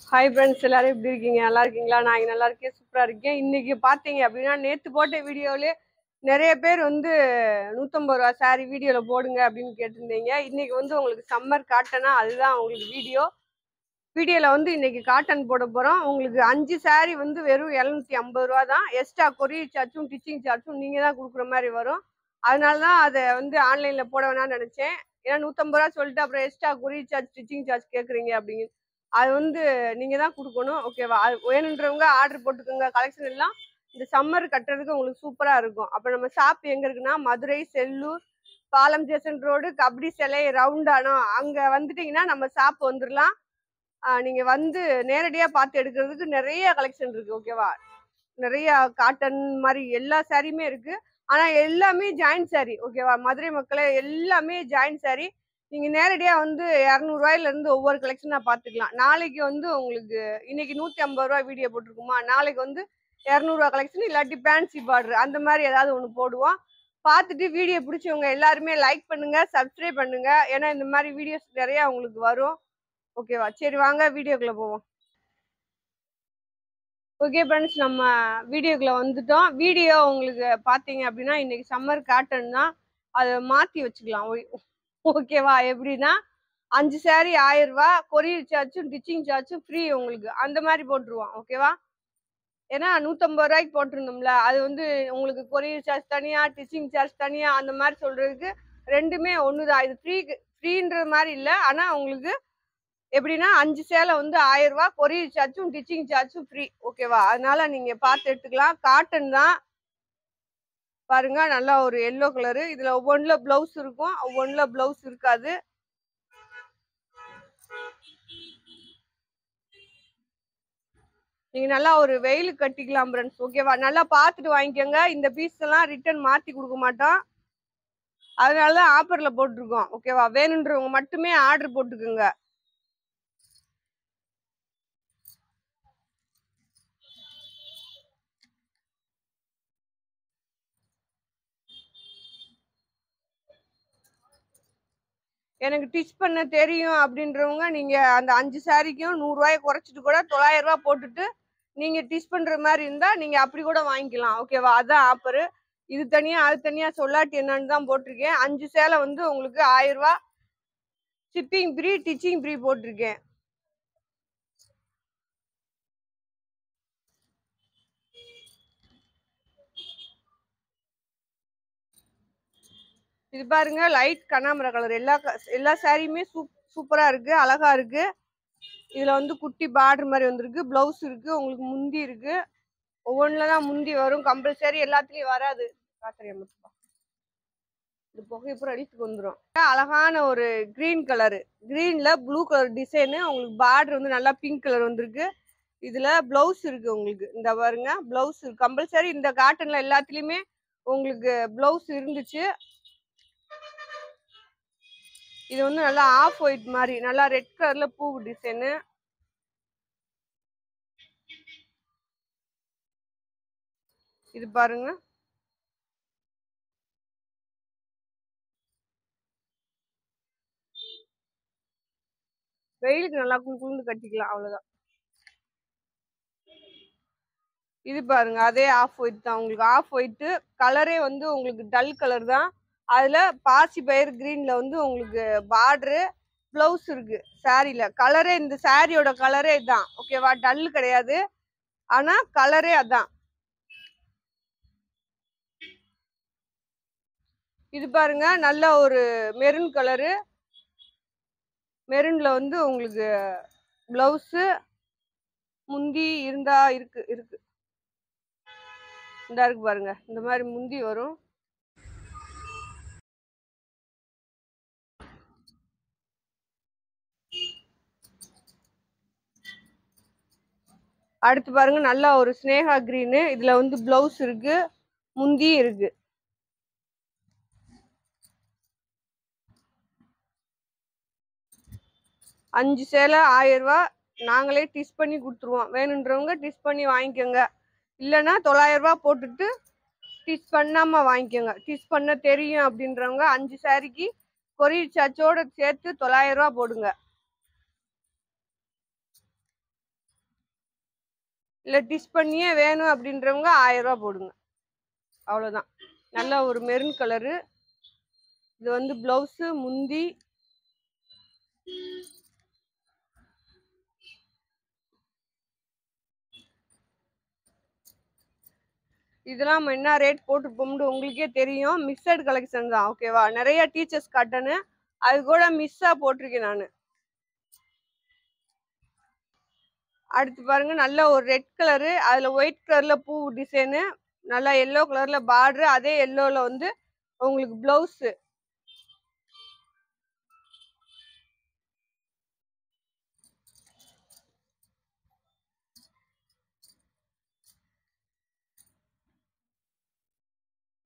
Hi friends, எல்லாரும் எப்படி இருக்கீங்க? நல்லா இருக்கீங்களா? நான் இங்கே நல்லா இருக்கேன், சூப்பராக இருக்கேன். இன்னைக்கு பார்த்தீங்க அப்படின்னா, நேற்று போட்ட வீடியோவிலே நிறைய பேர் வந்து 150 ரூபா சாரி வீடியோவில் போடுங்க அப்படின்னு கேட்டிருந்தீங்க. இன்னைக்கு வந்து உங்களுக்கு சம்மர் காட்டனா அதுதான் உங்களுக்கு வீடியோவில் வந்து இன்னைக்கு காட்டன் போட போகிறோம். உங்களுக்கு 5 சாரி வந்து வெறும் 750 ரூபா தான். எக்ஸ்ட்ரா கொரியர் சார்ஜும் டிச்சிங் சார்ஜும் நீங்கள் தான் கொடுக்குற மாதிரி வரும். அதனால தான் அதை வந்து ஆன்லைனில் போட வேணாம்னு நினச்சேன். ஏன்னா 150 ரூபா சொல்லிட்டு அப்புறம் extra courier charge stitching charge கேட்குறீங்க அப்படிங்க. அது வந்து நீங்கள் தான் கொடுக்கணும், ஓகேவா? அது வேணுன்றவங்க ஆர்டர் போட்டுக்கோங்க. கலெக்ஷன் எல்லாம் இந்த சம்மர் கட்டுறதுக்கு உங்களுக்கு சூப்பராக இருக்கும். அப்போ நம்ம ஷாப் எங்கே இருக்குன்னா, மதுரை, செல்லூர், பாலம் ஜெசன் ரோடு, கபடி சிலை, ரவுண்டானம் அங்கே வந்துட்டிங்கன்னா நம்ம ஷாப் வந்துடலாம். நீங்கள் வந்து நேரடியாக பார்த்து எடுக்கிறதுக்கு நிறைய கலெக்ஷன் இருக்குது, ஓகேவா? நிறைய காட்டன் மாதிரி எல்லா சாரியுமே இருக்குது. ஆனால் எல்லாமே ஜாயின்ட் சாரி, ஓகேவா? மதுரை மக்களே எல்லாமே ஜாயின்ட் சாரி. நீங்கள் நேரடியாக வந்து 200 ரூபாயிலேருந்து ஒவ்வொரு கலெக்ஷனாக பார்த்துக்கலாம். நாளைக்கு வந்து உங்களுக்கு இன்னைக்கு 150 ரூபா வீடியோ போட்டிருக்குமா, நாளைக்கு வந்து 200 ரூபா கலெக்ஷன் இல்லாட்டி ஃபேன்சி பார்டர் அந்த மாதிரி ஏதாவது ஒன்று போடுவோம். பார்த்துட்டு வீடியோ பிடிச்சவங்க எல்லாருமே லைக் பண்ணுங்க, சப்ஸ்கிரைப் பண்ணுங்க. ஏன்னா இந்த மாதிரி வீடியோஸ் நிறையா உங்களுக்கு வரும், ஓகேவா? சரி, வாங்க வீடியோக்குள்ளே போவோம். ஓகே ஃப்ரெண்ட்ஸ், நம்ம வீடியோக்குள்ளே வந்துட்டோம். வீடியோ உங்களுக்கு பார்த்தீங்க அப்படின்னா இன்னைக்கு சம்மர் காட்டன் தான். அதை மாற்றி வச்சுக்கலாம், ஓகேவா? எப்படின்னா 5 சாரி 1000 ரூபா, கொரியர் சார்ஜும் டிச்சிங் சார்ஜும் ஃப்ரீ உங்களுக்கு. அந்த மாதிரி போட்டுருவோம், ஓகேவா? ஏன்னா 150 ரூபாய்க்கு போட்டிருந்தோம்ல, அது வந்து உங்களுக்கு கொரியர் சார்ஜ் தனியாக, டிச்சிங் சார்ஜ் தனியாக, அந்த மாதிரி சொல்கிறதுக்கு ரெண்டுமே ஒன்று தான். இது ஃப்ரீன்ற மாதிரி இல்லை. ஆனால் உங்களுக்கு எப்படின்னா 5 சேலை வந்து 1000 ரூபா, கொரியர் சார்ஜும் டிச்சிங் சார்ஜும் ஃப்ரீ, ஓகேவா? அதனால நீங்கள் பார்த்து எடுத்துக்கலாம். காட்டன் தான் பாருங்க, நல்லா ஒரு எல்லோ கலரு. இதில் ஒவ்வொன்றில் ப்ளவுஸ் இருக்கும், ஒவ்வொன்றில் ப்ளவுஸ் இருக்காது. நீங்க நல்லா ஒரு வெயில் கட்டிக்கலாம் ஃப்ரெண்ட்ஸ், ஓகேவா? நல்லா பார்த்துட்டு வாங்கிக்கோங்க. இந்த பீஸ் எல்லாம் ரிட்டர்ன் மாற்றி கொடுக்க மாட்டோம். அதனால தான் ஆஃபர்ல போட்டிருக்கோம், ஓகேவா? வேணுன்றவங்க மட்டுமே ஆர்டர் போட்டுக்கோங்க. எனக்கு டிச் பண்ண தெரியும் அப்படின்றவங்க நீங்க அந்த 5 சாரிக்கும் 100 ரூபாயை குறைச்சிட்டு கூட 900 ரூபாய் போட்டுட்டு நீங்க டிச் பண்ற மாதிரி இருந்தா நீங்க அப்படி கூட வாங்கிக்கலாம், ஓகேவா? அதான் ஆஃபரு. இது தனியா அது தனியா சொல்லாட்டி என்னன்னு தான் போட்டிருக்கேன். 5 சேலை வந்து உங்களுக்கு 1000 ரூபாய், ஷிப்பிங் ஃப்ரீ, டிச்சிங் ஃப்ரீ போட்டிருக்கேன். இது பாருங்க, லைட் கனகாம்பர கலர். எல்லா சாரியுமே சூப்பரா இருக்கு, அழகா இருக்கு. இதுல வந்து குட்டி பார்டர் மாதிரி வந்திருக்கு, பிளவுஸ் இருக்கு, உங்களுக்கு முந்தி இருக்கு. ஒவ்வொன்றுல தான் முந்தி வரும், கம்பல்சரி எல்லாத்துலயும் வராது. இது புகைப்படம் அடிச்சுட்டு வந்துடும். அழகான ஒரு கிரீன் கலரு, கிரீன்ல ப்ளூ கலர் டிசைனு. உங்களுக்கு பார்டர் வந்து நல்லா பிங்க் கலர் வந்திருக்கு. இதுல பிளவுஸ் இருக்கு உங்களுக்கு. இந்த பாருங்க, பிளவுஸ் கம்பல்சரி இந்த காட்டன்ல எல்லாத்துலயுமே உங்களுக்கு பிளவுஸ் இருந்துச்சு. இது வந்து நல்லா ஆஃப் ஒயிட் மாதிரி நல்லா ரெட் கலர்ல பூ டிசைனு. இது பாருங்க, வெயிலுக்கு நல்லா குளிர்ந்து கட்டிக்கலாம், அவ்வளவுதான். இது பாருங்க, அதே ஆஃப் ஒயிட் தான். உங்களுக்கு ஆஃப் ஒயிட்டு கலரே வந்து உங்களுக்கு டல் கலர் தான். அதுல பாசி பயிர் கிரீன்ல வந்து உங்களுக்கு பார்டரு, பிளவுஸ் இருக்கு. சாரியில கலரே, இந்த சாரியோட கலரே தான், ஓகேவா? டல் கிடையாது, ஆனா கலரே அதான். இது பாருங்க, நல்ல ஒரு மெரூன் கலரு. மெரூன்ல வந்து உங்களுக்கு பிளவுஸ் முந்தி இருந்தா இருக்கு இந்த இருக்கு பாருங்க, இந்த மாதிரி முந்தி வரும். அடுத்து பாருங்க, நல்லா ஒரு ஸ்னேகா கிரீனு. இதுல வந்து பிளவுஸ் இருக்கு, முந்தி இருக்கு. அஞ்சு சேலை 1000 ரூபாய். நாங்களே டிச் பண்ணி கொடுத்துருவோம். வேணுன்றவங்க டிச் பண்ணி வாங்கிக்கோங்க. இல்லைன்னா 900 ரூபாய் போட்டுட்டு டிச் பண்ணாம வாங்கிக்கோங்க. டிச் பண்ண தெரியும் அப்படின்றவங்க 5 சாரிக்கு கொரியர் சார்ஜோட சேர்த்து 900 ரூபாய் போடுங்க. இல்லை டிஷ் பண்ணியே வேணும் அப்படின்றவங்க 1000 ரூபா போடுங்க. அவ்வளோதான். நல்ல ஒரு மெரூன் கலரு. இது வந்து ப்ளவுஸு, முந்தி. இதெல்லாம் நம்ம என்ன ரேட் போட்டுருப்போம்னு உங்களுக்கே தெரியும். மிக்சட் கலெக்ஷன் தான், ஓகேவா? நிறைய டீச்சர்ஸ் காட்டனு அது கூட மிஸ்ஸாக போட்டிருக்கேன் நான். அடுத்து பாருங்க, நல்ல ஒரு ரெட் கலரு, அதில் ஒயிட் கலரில் பூ டிசைனு, நல்லா எல்லோ கலரில் பார்டரு, அதே எல்லோவில் வந்து உங்களுக்கு ப்ளவுஸு.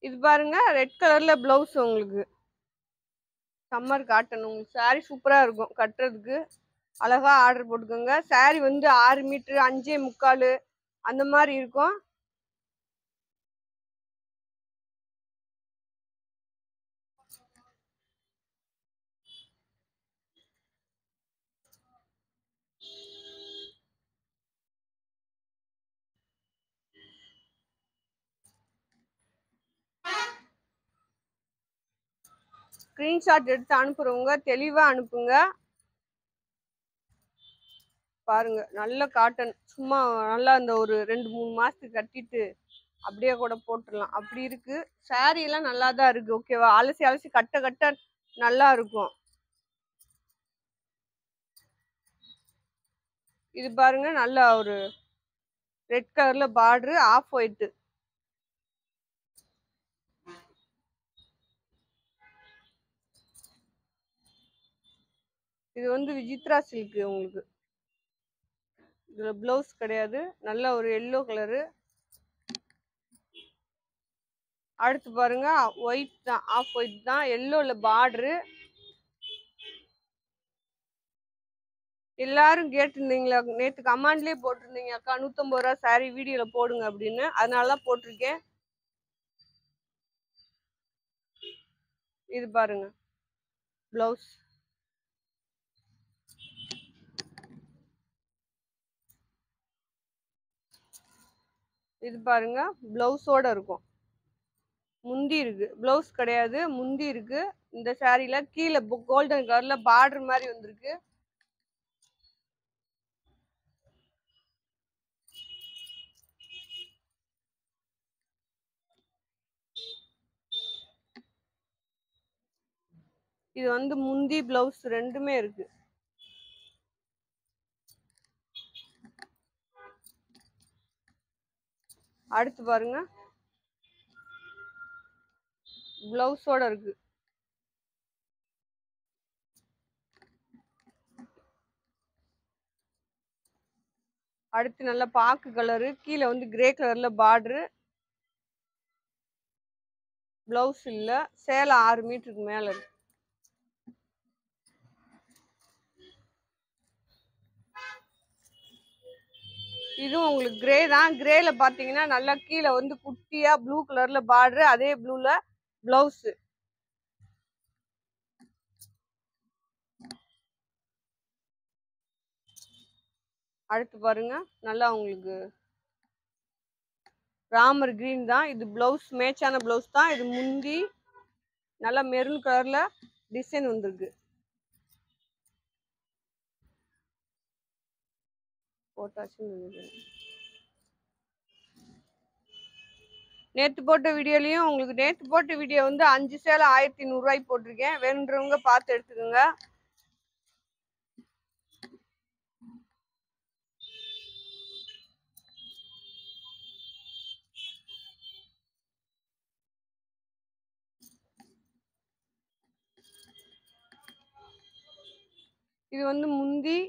இது பாருங்க, ரெட் கலர்ல பிளவுஸ். உங்களுக்கு சம்மர் காட்டன். உங்களுக்கு சாரி சூப்பரா இருக்கும் கட்டுறதுக்கு. அழகா ஆர்டர் போட்டுக்கோங்க. சாரி வந்து 6 மீட்டர் 5.25 அந்த மாதிரி இருக்கும். ஸ்கிரீன்ஷாட் எடுத்து அனுப்புறவங்க தெளிவா அனுப்புங்க. பாருங்க, நல்ல காட்டன். சும்மா நல்லா அந்த ஒரு 2-3 மாசத்துக்கு கட்டிட்டு அப்படியே கூட போட்டுடலாம், அப்படி இருக்கு. சாரி எல்லாம் நல்லா தான் இருக்கு, ஓகேவா? அலசி அலசி கட்ட கட்ட நல்லா இருக்கும். இது பாருங்க, நல்ல ஒரு ரெட் கலர்ல பார்டரு, ஆஃப் ஒயிட். இது வந்து விசித்ரா சில்க். உங்களுக்கு இதுல பிளவுஸ் கிடையாது. நல்ல ஒரு எல்லோ கலரு. அடுத்து பாருங்க, ஒயிட் தான், ஆஃப் ஒயிட் தான், எல்லோல பார்டரு. எல்லாரும் கேட்டிருந்தீங்களா, நேற்று கமாண்ட்லேயே போட்டிருந்தீங்க, அக்கா 150 ரூபா சாரி வீடியோல போடுங்க அப்படின்னு. அதனாலதான் போட்டிருக்கேன். இது பாருங்க பிளவுஸ். இது பாருங்க, பிளவுஸோட இருக்கும். முந்தி இருக்கு, பிளவுஸ் கிடையாது, முந்தி இருக்கு. இந்த சாரியில கீழே கோல்டன் கலர்ல பார்டர் மாதிரி வந்திருக்கு. இது வந்து முந்தி பிளவுஸ் ரெண்டுமே இருக்கு. அடுத்து பாருங்க, பிளவுஸோட இருக்கு. அடுத்து நல்ல பாக்கு கலரு, கீழே வந்து கிரே கலர்ல பார்டரு. பிளவுஸ் இல்ல, சேலை 6 மீட்டருக்கு மேல இருக்கு. இதுவும் உங்களுக்கு கிரே தான். கிரேல பாத்தீங்கன்னா நல்லா கீழே வந்து குட்டியா ப்ளூ கலர்ல பார்டரு, அதே ப்ளூல பிளவுஸ். அடுத்து பாருங்க, நல்லா உங்களுக்கு ராமர் கிரீன் தான். இது பிளவுஸ், மேட்சான பிளவுஸ் தான். இது முந்தி நல்லா மெரூன் கலர்ல டிசைன் வந்திருக்கு. நேற்று போட்ட வீடியோலையும் உங்களுக்கு, நேற்று போட்ட வீடியோ வந்து 5 சேலை 1100 ரூபாய்க்கு போட்டிருக்கேன். வேணுன்றவங்க பார்த்து எடுத்துக்கோங்க. இது வந்து முந்தி,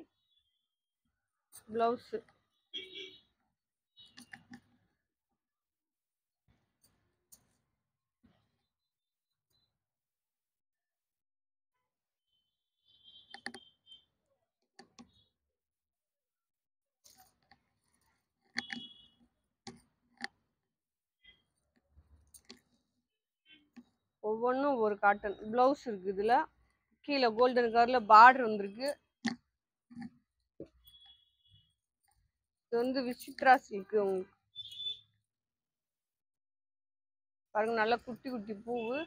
பிளவுஸ். ஒவ்வொன்றும் ஒரு காட்டன். பிளவுஸ் இருக்கு, இதுல கீழே கோல்டன் கலர்ல பார்டர் வந்திருக்கு. இது வந்து விசித்ரா சில்க் உங்களுக்கு பாருங்க, நல்லா குட்டி குட்டி பூவு.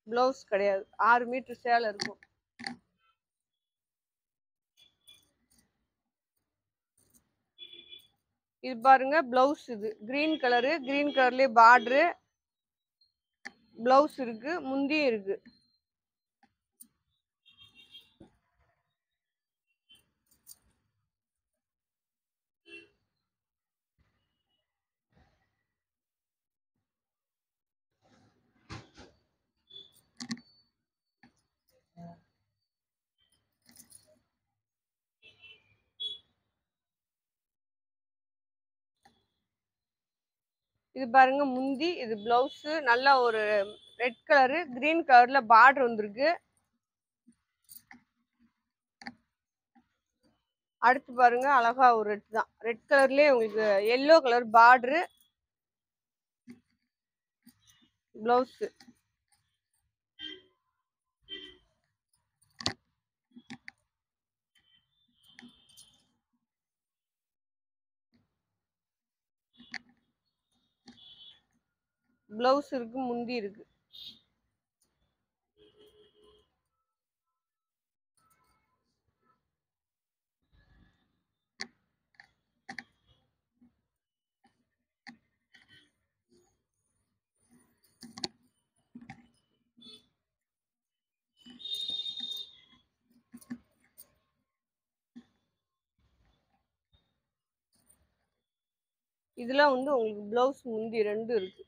பிளவுஸ் கிடையாது, 6 மீட்டர் சேலை இருக்கும். இது பாருங்க பிளவுஸ், இது கிரீன் கலரு, கிரீன் கலர்லயே பார்டரு, பிளவுஸ் இருக்கு, முந்தியும் இருக்கு. இது பாருங்க முந்தி, இது பிளவுஸ். நல்லா ஒரு ரெட் கலரு, கிரீன் கலர்ல பார்டர் வந்திருக்கு. அடுத்து பாருங்க அழகா ஒரு ரெட் தான், ரெட் கலர்லயே உங்களுக்கு yellow colour border, blouse. Blouse இருக்கு, முந்தி இருக்கு. இதுல வந்து உங்களுக்கு பிளவுஸ் முந்தி ரெண்டும் இருக்கு.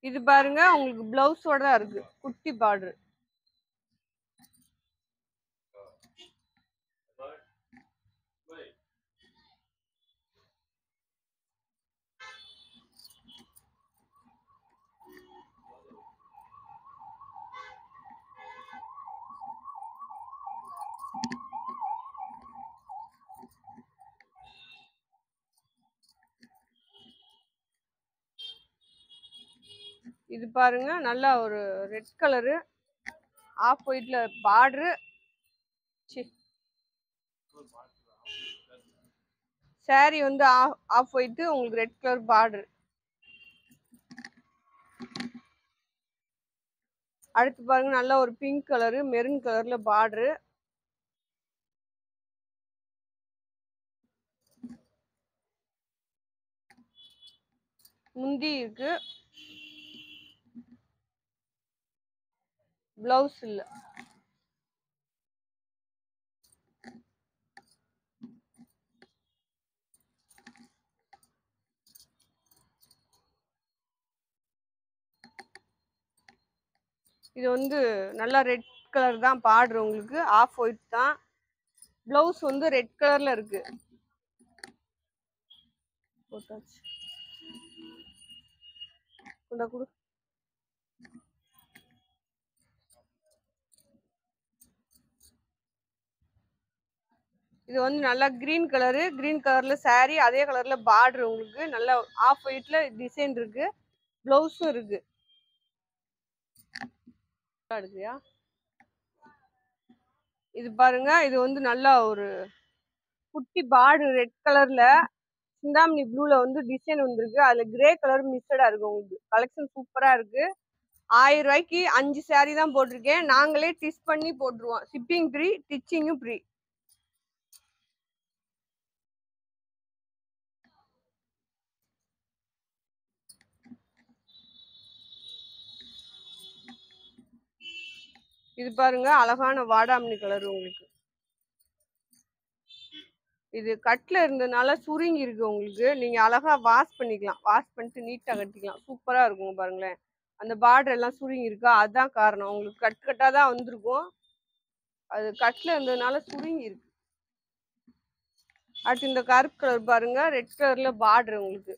இது பாருங்க உங்களுக்கு பிளவுஸோட தான் இருக்கு, குட்டி பார்டர். இது பாருங்க நல்லா ஒரு ரெட் கலரு, ஆஃப் ஒயிட்ல பார்டரு, சாரி வந்து ஆஃப் ஒயிட், உங்களுக்கு ரெட் கலர் பார்டர். அடுத்து பாருங்க நல்லா ஒரு பிங்க் கலரு, மெரூன் கலர்ல பார்டரு, முந்தி இருக்கு, பிளவுஸ் இல்ல. இது வந்து நல்லா ரெட் கலர் தான் பார்டர், உங்களுக்கு ஆஃப் ஒயிட் தான். பிளவுஸ் வந்து ரெட் கலர்ல இருக்கு. போட்டாச்சு, கொண்டா கொடு. இது வந்து நல்லா கிரீன் கலரு, கிரீன் கலர்ல சாரி, அதே கலர்ல பார்டர், உங்களுக்கு நல்லா ஆஃப் ஒயிட்ல டிசைன் இருக்கு, பிளவுஸும் இருக்கு. எடுக்கியா? இது பாருங்க, இது வந்து நல்லா ஒரு குட்டி பார்டர், ரெட் கலர்ல சிந்தாமணி ப்ளூல வந்து டிசைன் வந்திருக்கு. அதுல கிரே கலர் மிக்சடா இருக்கு. உங்களுக்கு கலெக்ஷன் சூப்பரா இருக்கு. 1000 ரூபாய்க்கு 5 சாரி தான் போட்டிருக்கேன். நாங்களே டிச் பண்ணி போட்டுருவோம். ஷிப்பிங் ஃப்ரீ, டிச்சிங்கும் ஃப்ரீ. இது பாருங்க அழகான வாடாமணி கலர். உங்களுக்கு இது கட்ல இருந்ததுனால சுருங்கி இருக்கு. உங்களுக்கு நீங்க அழகா வாஷ் பண்ணிக்கலாம். வாஷ் பண்ணிட்டு நீட்டா கட்டிக்கலாம். சூப்பரா இருக்கும். பாருங்களேன், அந்த பார்டர் எல்லாம் சுருங்கி இருக்கா, அதுதான் காரணம். உங்களுக்கு கட் கட்டா தான் வந்திருக்கும். அது கட்ல இருந்ததுனால சுருங்கி இருக்கு. அடுத்து இந்த கருப்பு கலர் பாருங்க, ரெட் கலர்ல பார்டர், உங்களுக்கு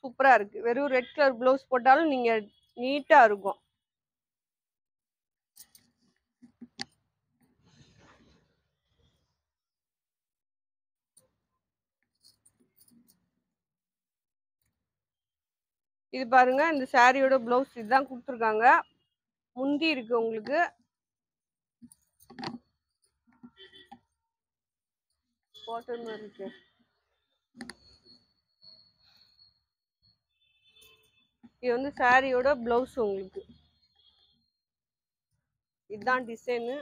சூப்பரா இருக்கு. வெறும் ரெட் கலர் ப்ளவுஸ் போட்டாலும் நீங்க நீட்டா இருக்கும். இது பாருங்க, இந்த சாரியோட பிளவுஸ் இதுதான் கொடுத்துருக்காங்க. முந்தி இருக்கு உங்களுக்கு. காட்டன் மாதிரி இருக்கு. இது வந்து சாரியோட பிளவுஸ் உங்களுக்கு. இதுதான் டிசைனு.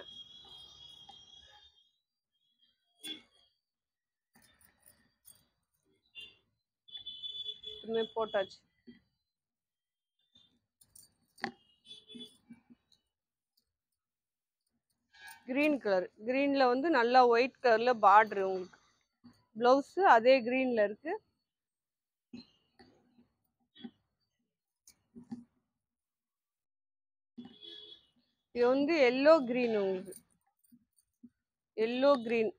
போட்டாச்சு. கிரீன் கலர், கிரீன்ல வந்து நல்லா ஒயிட் கலர்ல பார்டர் உங்களுக்கு. பிளவுஸ் அதே கிரீன்ல இருக்கு. இது வந்து எல்லோ கிரீன் உங்களுக்கு. Yellow green.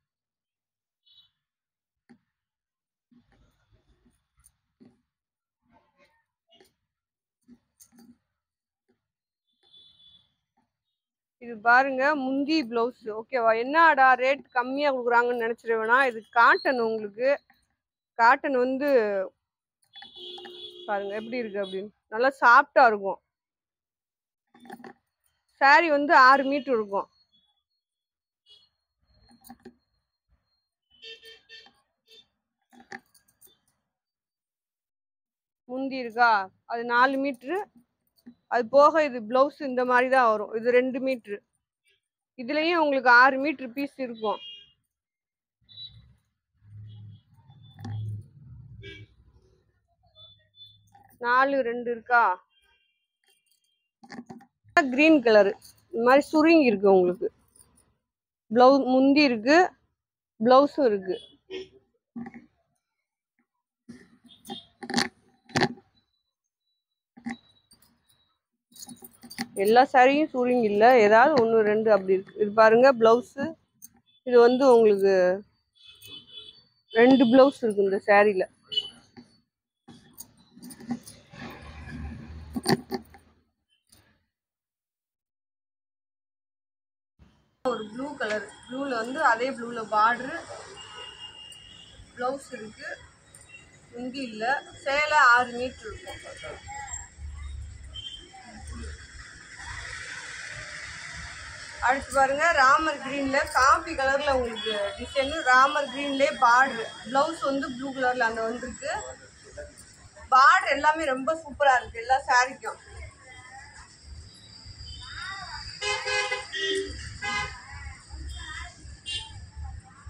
இது பாருங்க முந்தி பிளவுஸ். ஓகேவா? என்னடா ரேட் கம்மியா கொடுக்குறாங்கன்னு நினைச்சிருவேனா, இது காட்டன் உங்களுக்கு. காட்டன் வந்து பாருங்க எப்படி இருக்கு அப்படின்னு, நல்லா சாஃப்டா இருக்கும். சாரி வந்து 6 மீட்டர் இருக்கும். முந்தி இருக்கா, அது 4 மீட்டரு. அது போக இது பிளவுஸ் இந்த மாதிரி தான் வரும். இது 2 மீட்டரு. இதுலயும் உங்களுக்கு 6 மீட்டர் பீஸ் இருக்கும். நாலு 2 இருக்கா. கிரீன் கலர் இந்த மாதிரி சுருங்கி இருக்கு உங்களுக்கு. பிளவுஸ் முந்தி இருக்கு, பிளவுஸும் இருக்கு. எல்லா சாரியும் சுருங்கி இல்ல, ஏதாவது 1 2 அப்படி இருக்கு. இது பாருங்க பிளவுஸ். இது வந்து உங்களுக்கு 2 பிளவுஸ் இருக்கு இந்த சாரியில. ஒரு ப்ளூ கலர், ப்ளூல வந்து அதே ப்ளூல பார்டர். பிளவுஸ் இருக்கு, முந்தி இல்ல. சேலை 6 மீட்டர் இருக்கும். அடுத்து பாருங்க ராமர் கிரீன்ல காபி கலர்ல உங்களுக்கு டிசைன். ராமர் கிரீன்லயே பார்டர். பிளவுஸ் வந்து ப்ளூ கலர்ல அந்த வந்துருக்கு. பார்டர் எல்லாமே ரொம்ப சூப்பரா இருக்கு எல்லா சாரிக்கும்.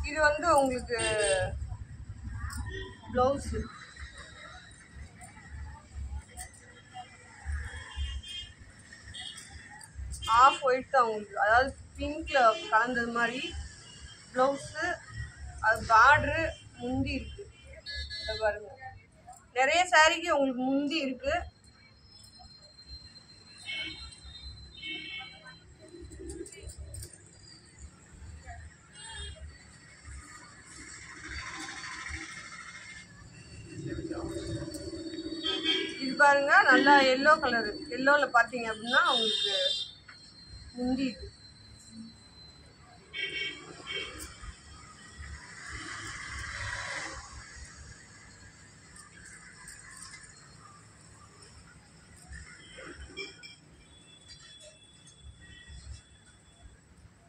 இது வந்து உங்களுக்கு பிளவுஸ். ஆஃப் ஒயிட் தான் உங்களுக்கு, அதாவது பிங்க்ல கலந்தது மாதிரி பிளவுஸ். அது பார்டரு முந்தி இருக்கு. இதை பாருங்க, நிறைய சாரிக்கு உங்களுக்கு முந்தி இருக்கு. இது பாருங்க நல்லா எல்லோ கலர். எல்லோல பாத்தீங்க அப்படின்னா உங்களுக்கு முந்தி இருக்கு.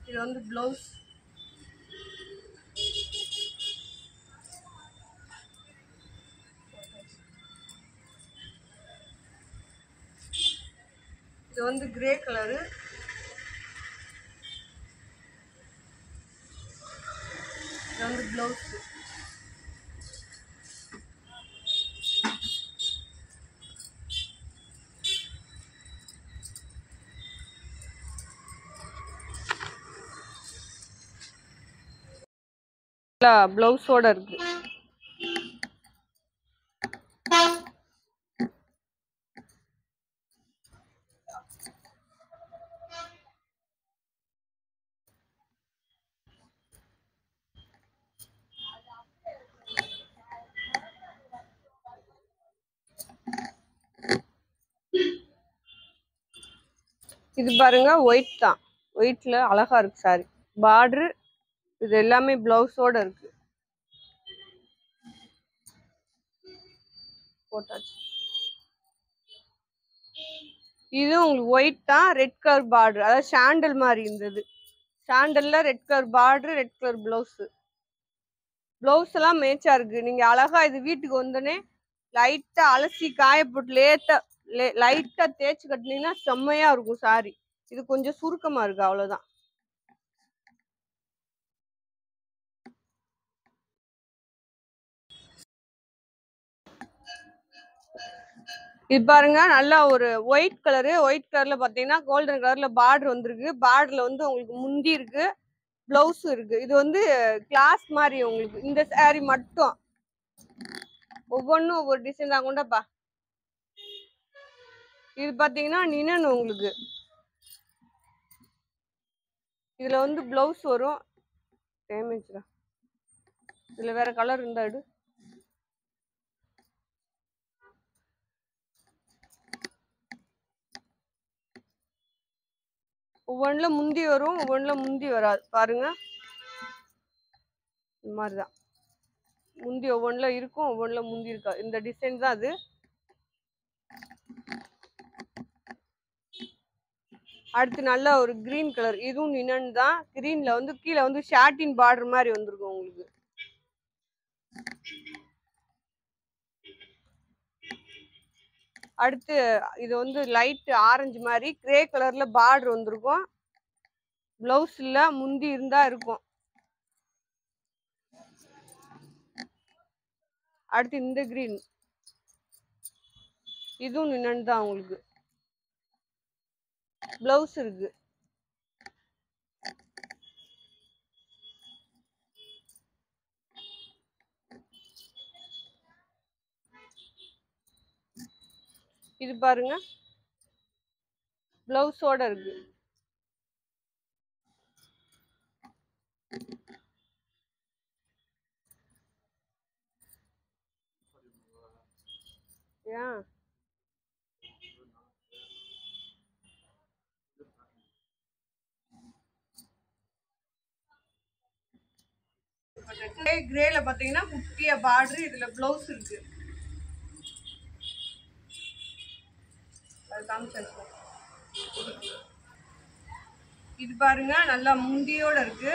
இது வந்து பிளவுஸ். இது வந்து கிரே கலரு. இது வந்து பிளவுஸ். பிளவுஸோட இருக்கு. இது பாருங்க ஒயிட் தான். ஒயிட்ல அழகா இருக்கு சாரி. பார்டர் இது எல்லாமே பிளவுஸோட இருக்கு. போட்டாச்சு. இது உங்களுக்கு ஒயிட் தான், ரெட் கலர் பார்டர், அதாவது சாண்டல் மாதிரி இருந்தது. சாண்டல்ல red colour border, red colour blouse எல்லாம் மேட்சா இருக்கு. நீங்க அழகா இது வீட்டுக்கு வந்தோடனே லைட்டா அலசி காய போட்டு லைட்டா தேய்ச்சி கட்டினீங்கன்னா செம்மையா இருக்கும் சாரி. இது கொஞ்சம் சுருக்கமா இருக்கு, அவ்வளவுதான். இது பாருங்க, நல்லா ஒரு ஒயிட் கலர்ல பாத்தீங்கன்னா கோல்டன் கலர்ல பார்டர் வந்திருக்கு. பார்டர்ல வந்து உங்களுக்கு முந்தி இருக்கு, பிளவுஸ் இருக்கு. இது வந்து கிளாஸ் மாதிரி உங்களுக்கு. இந்த சாரி மட்டும் ஒவ்வொன்றும் ஒவ்வொரு டிசைன் தான் கொண்டப்பா. இது பாத்தீங்கன்னா நினன் உங்களுக்கு. இதுல வந்து பிளவுஸ் வரும். டேமேஜ்டா, இதுல வேற கலர் இருந்தா எடு. ஒவ்வொன்றுல முந்தி வரும், ஒவ்வொன்றுல முந்தி வராது. பாருங்க, இந்த மாதிரிதான் முந்தி ஒவ்வொன்றுல இருக்கும், ஒவ்வொன்றுல முந்தி இருக்காது. இந்த டிசைன் தான் அது. அடுத்து நல்ல ஒரு கிரீன் கலர், இதுவும் நினன் தான். கிரீன்ல வந்து கீழே வந்து ஷாட்டின் பார்டர் மாதிரி வந்திருக்கும் உங்களுக்கு. அடுத்து இது வந்து லைட் ஆரஞ்சு மாதிரி கிரே கலர்ல பார்டர் வந்திருக்கும். பிளவுஸ் இல்ல, முந்தி இருந்தா இருக்கும். அடுத்து இந்த கிரீன், இதுவும் நினன் தான் உங்களுக்கு. பிளவுஸ் இருக்கு. இது பாருங்க, பிளவுஸோட இருக்கு. ஏன் கிரேல பாத்தீங்கன்னா குட்டிய பார்டர், இதுல பிளவுஸ் இருக்கு. இது பாருங்க, நல்லா முந்தியோட இருக்கு.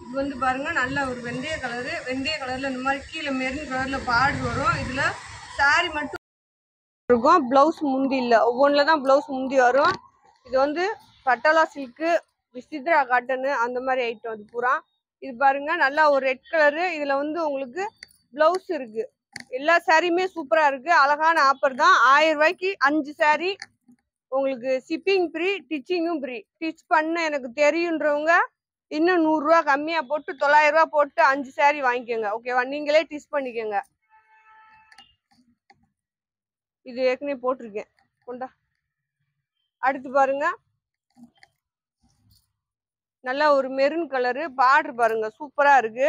இது வந்து பாருங்க, நல்ல ஒரு வெந்தய கலர்ல இந்த மாதிரி கீழே மெரூன் கலர்ல பார்டர் வரும். இதுல சாரி மட்டும் இருக்கும், பிளவுஸ் முந்தி இல்ல. ஒவ்வொன்றுல தான் பிளவுஸ் முந்தி வரும். இது வந்து பட்டாளா சில்க்கு, விசித்ரா காட்டன் அந்த மாதிரி ஐட்டம் அது பூரா. இது பாருங்க, நல்லா ஒரு ரெட் கலரு. இதுல வந்து உங்களுக்கு பிளவுஸ் இருக்கு. எல்லா சாரியுமே சூப்பரா இருக்கு. அழகான ஆஃபர் தான். 1000 ரூபாய்க்கு 5 சாரி உங்களுக்கு. ஷிப்பிங் ஃப்ரீ, டிச்சிங்கும் ஃப்ரீ. டிச் பண்ண எனக்கு தெரியுன்றவங்க இன்னும் 100 ரூபா கம்மியா போட்டு 900 ரூபா போட்டு 5 சாரி வாங்கிக்கோங்க. ஓகேவா? நீங்களே டிச் பண்ணிக்கோங்க. இது ஏற்கனவே போட்டிருக்கேன், கொண்டா. அடுத்து பாருங்க, நல்லா ஒரு மெரூன் கலரு, பார்டர் பாருங்க சூப்பரா இருக்கு.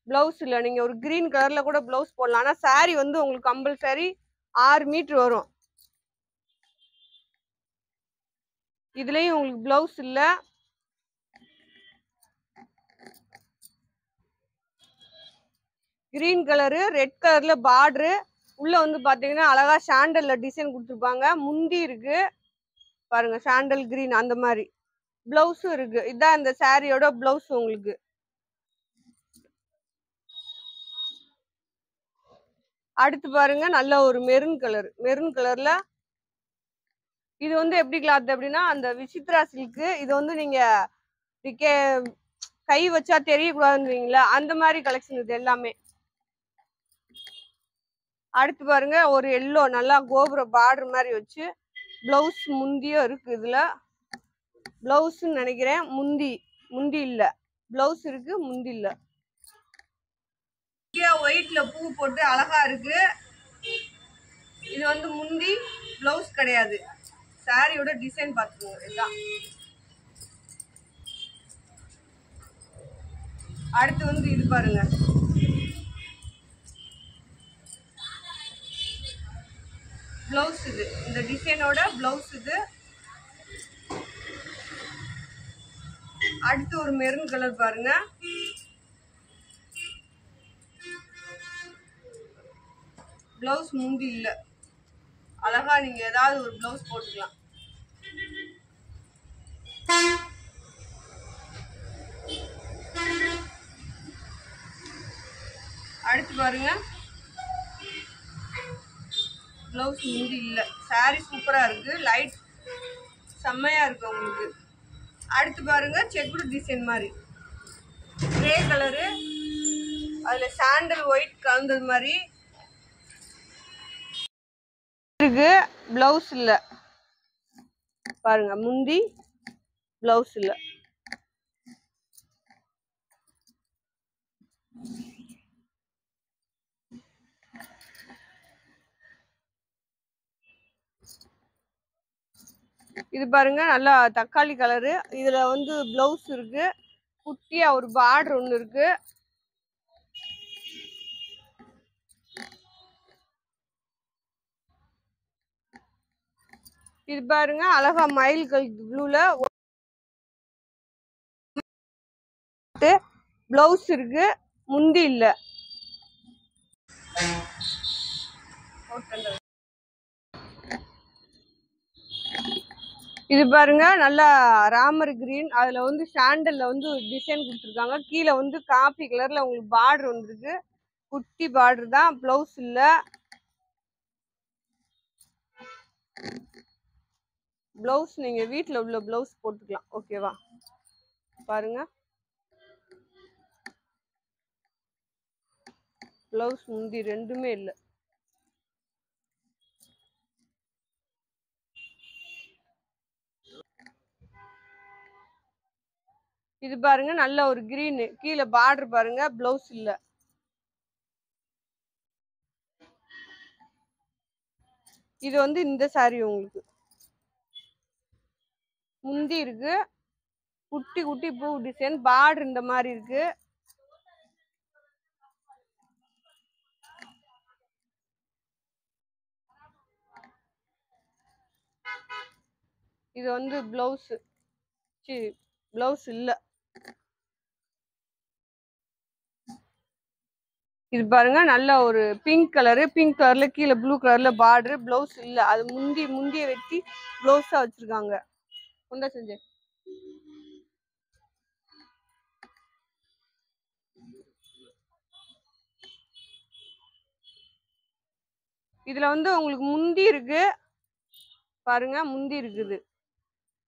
பிளவுஸ் இல்ல, நீங்க ஒரு கிரீன் கலர்ல கூட பிளவுஸ் போடலாம். ஆனா சாரி வந்து உங்களுக்கு கம்பல்சரி 6 மீட்டர் வரும். இதுலயும் உங்களுக்கு பிளவுஸ் இல்ல. கிரீன் கலரு, ரெட் கலர்ல பார்டரு. உள்ள வந்து பாத்தீங்கன்னா அழகா சாண்டல்ல டிசைன் கொடுத்துருப்பாங்க. முந்தி இருக்கு பாருங்க, சாண்டல் கிரீன் அந்த மாதிரி. பிளவுஸும் இருக்கு. இதான் இந்த சாரியோட பிளவுஸ் உங்களுக்கு. அடுத்து பாருங்க, நல்ல ஒரு மெரூன் கலர்ல. இது வந்து எப்படி கிளாத் அப்படின்னா, அந்த விசித்ரா சில்க்கு. இது வந்து நீங்க கை வச்சா தெரியக்கூடாதுன்றீங்களா, அந்த மாதிரி கலெக்ஷன் இது எல்லாமே. அடுத்து பாருங்க, ஒரு எல்லோ நல்லா கோபுர பார்டர் மாதிரி வச்சு பிளவுஸ் முந்தியும் இருக்கு. இதுல பிளவுஸ் நினைக்கிறேன், முந்தி இல்ல. பிளவுஸ் இருக்கு, முந்தி இல்ல. ஒயிட்ல பூ போட்டு அழகா இருக்கு. இது வந்து முந்தி, பிளவுஸ் கிடையாது. சாரியோட டிசைன் பார்த்துக்கோங்க. இதுதான். அடுத்து வந்து இது பாருங்க, பிளவுஸ் இது. இந்த டிசைனோட பிளவுஸ் இது. அடுத்து ஒரு மெரூன் கலர் பாருங்க, பிளவுஸ் முந்தி இல்ல. அழகா நீங்க ஏதாவது ஒரு பிளவுஸ் போட்டுக்கலாம். அடுத்து பாருங்க, பிளவுஸ் முந்தி இல்ல. சாரி சூப்பரா இருக்கு, லைட் செம்மையா இருக்கு உங்களுக்கு. அடுத்து பாருங்க, செக்குடு டிசைன் மாதிரி கிரே கலரு, அதுல சாண்டல் ஒயிட் கலந்தது மாதிரி இருக்கு. பிளவுஸ் இல்ல பாருங்க, முந்தி பிளவுஸ் இல்ல. இது பாருங்க, நல்லா தக்காளி கலரு. இதுல வந்து பிளவுஸ் இருக்கு, குட்டியா ஒரு பார்டர் ஒண்ணு இருக்கு. இது பாருங்க, அழகா மயில் கழுத்து ப்ளூல பிளவுஸ் இருக்கு, முந்தி இல்ல. இது பாருங்க, நல்லா ராமர் கிரீன், அதுல வந்து சாண்டல்ல வந்து டிசைன் கொடுத்துருக்காங்க. கீழே வந்து காபி கலர்ல உங்களுக்கு பார்டர் வந்துருக்கு, குட்டி பார்டர் தான், பிளவுஸ் இல்ல. பிளவுஸ் நீங்க வீட்டுல உள்ள பிளவுஸ் போட்டுக்கலாம், ஓகேவா? பாருங்க, பிளவுஸ் முந்தி ரெண்டுமே இல்ல. இது பாருங்க, நல்ல ஒரு கிரீன், கீழே பார்டர் பாருங்க, பிளவுஸ் இல்ல. இது வந்து இந்த சாரி உங்களுக்கு முந்தி இருக்கு, குட்டி குட்டி பூ டிசைன், பார்டர் இந்த மாதிரி இருக்கு. இது வந்து பிளவுஸ், பிளவுஸ் இல்ல. இது பாருங்க, நல்ல ஒரு பிங்க் கலரு, பிங்க் கலர்ல கீழே ப்ளூ கலர்ல பார்டர், பிளவுஸ் இல்ல. அது முந்திய வெட்டி பிளவுஸா வச்சிருக்காங்க. கொண்டா செஞ்சு இதுல வந்து உங்களுக்கு முந்தி இருக்கு பாருங்க, முந்தி இருக்குது.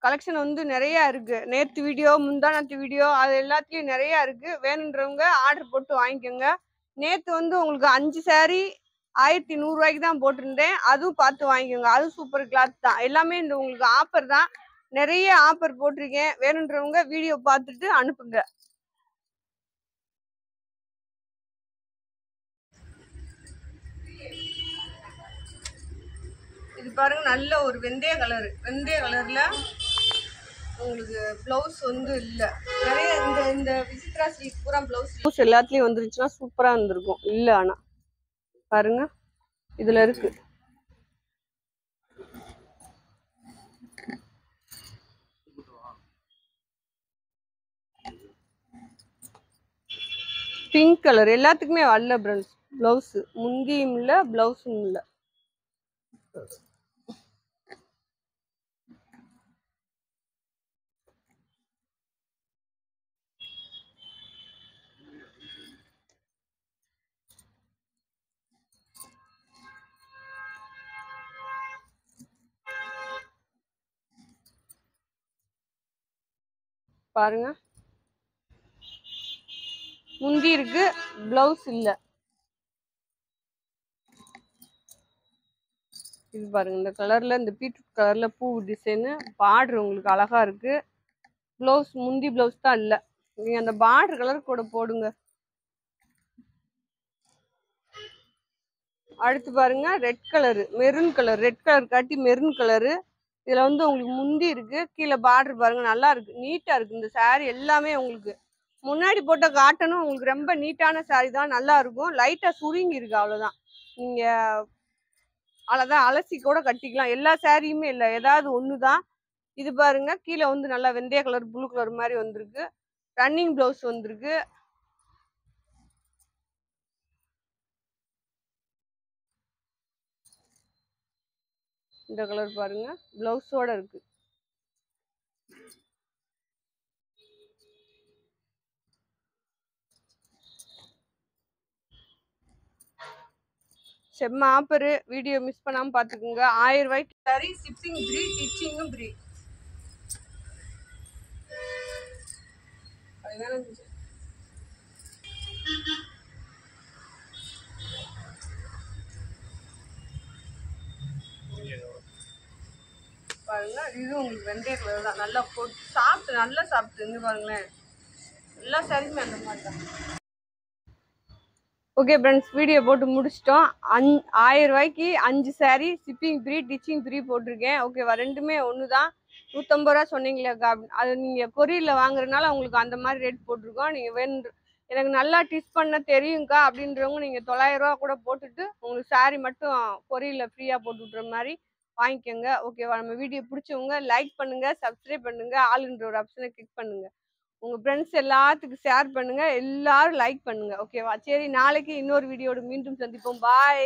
கலெக்ஷன் வந்து நிறைய இருக்கு. நேத்து வீடியோ, முந்தானத்து வீடியோ, அது எல்லாத்துலயும் நிறைய இருக்கு. வேணுன்றவங்க ஆர்டர் போட்டு வாங்கிக்கோங்க. நேத்து வந்து உங்களுக்கு 5 சாரி 1100 ரூபாய்க்கு தான் போட்டிருந்தேன், அதுவும் பார்த்து வாங்கிக்கோங்க. அதுவும் சூப்பர் கிளாத் தான். எல்லாமே இந்த உங்களுக்கு ஆஃபர் தான், நிறைய ஆஃபர் போட்டிருக்கேன். வேணுன்றவங்க வீடியோ பார்த்துட்டு அனுப்புங்க. இது பாருங்க, நல்ல ஒரு வெந்தய கலரு, வெந்தய கலர்ல உங்களுக்கு பிளவுஸ் வந்து இல்ல. நிறைய இந்த இந்த விசித்ரா ஸ்ரீ பூரா பிளவுஸ் எல்லாத்துலயும் வந்துருச்சுன்னா சூப்பரா இருந்திருக்கும். இல்ல ஆனா பாருங்க, இதுல இருக்கு. பிங்க் கலர் எல்லாத்துக்குமே வரல பிளவுஸ், முந்தியும் இல்ல பிளவுஸும் இல்ல. பாருங்க, முந்தி இருக்கு, பிளவுஸ் இல்ல. இது பாருங்க, இந்த கலர்ல, இந்த பீட்ரூட் கலர்ல பூ டிசைனு, பார்டர் உங்களுக்கு அழகா இருக்கு. பிளவுஸ் முந்தி பிளவுஸ் தான் இல்ல. நீங்க அந்த பார்டர் கலர் கூட போடுங்க. அடுத்து பாருங்க, red colour, maroon colour, red colour காட்டி மெரூன் கலரு. இதுல வந்து உங்களுக்கு முந்தி இருக்கு, கீழே பார்டர் பாருங்க, நல்லா இருக்கு, நீட்டா இருக்கு. இந்த சாரி எல்லாமே உங்களுக்கு முன்னாடி போட்ட காட்டனும் உங்களுக்கு ரொம்ப நீட்டான சாரி தான், நல்லா இருக்கும். லைட்டா சுருங்கி இருக்கு, அவ்வளவுதான். நீங்க அவ்வளவுதான், அலசி கூட கட்டிக்கலாம். எல்லா சாரியுமே இல்லை, ஏதாவது ஒண்ணுதான். இது பாருங்க, கீழே வந்து நல்லா வெந்தய கலர் ப்ளூ கலர் மாதிரி வந்திருக்கு. ரன்னிங் பிளவுஸ் வந்திருக்கு. இந்த கலர் பாருங்க, பிளவுஸோட இருக்கு. செம்ம ஆஃபரு, வீடியோ மிஸ் பண்ணாம பாத்துக்கோங்க. 1000 ரூபாய்க்கு சரி, ஷிப்பிங் ஃப்ரீ, ஸ்டிச்சிங்கும் ஃப்ரீ. பாருங்க, இது உங்களுக்கு வெந்தய கலர் தான். நல்லா போட்டு சாப்பிட்டு, நல்லா சாப்பிட்டு இங்க பாருங்களேன், எல்லா சாரியுமே அந்த மாதிரி தான். ஓகே ஃப்ரெண்ட்ஸ், வீடியோ போட்டு முடிச்சிட்டோம். 1000 ரூபாய்க்கு 5 sari, shipping free, ditching free போட்டிருக்கேன். ஓகேவா? ரெண்டுமே ஒன்று தான். 150 ரூபா சொன்னீங்களேக்கா, அது நீங்கள் கொரியரில் வாங்குறதுனால உங்களுக்கு அந்த மாதிரி ரேட் போட்டிருக்கோம். நீங்கள் எனக்கு நல்லா டிச் பண்ண தெரியுங்க்கா அப்படின்றவங்க நீங்கள் 900 ரூபா கூட போட்டுட்டு உங்களுக்கு சாரீ மட்டும் கொரியரில் ஃப்ரீயாக போட்டு விட்ற மாதிரி வாங்கிக்கோங்க. ஓகேவா? நம்ம வீடியோ பிடிச்சவங்க லைக் பண்ணுங்கள், சப்ஸ்கிரைப் பண்ணுங்கள், ஆளுன்ற ஒரு ஆப்ஷனை கிளிக் பண்ணுங்கள். உங்கள் ஃப்ரெண்ட்ஸ் எல்லாத்துக்கும் ஷேர் பண்ணுங்கள், எல்லாரும் லைக் பண்ணுங்கள். ஓகேவா? சரி, நாளைக்கு இன்னொரு வீடியோட மீண்டும் சந்திப்போம். பாய்.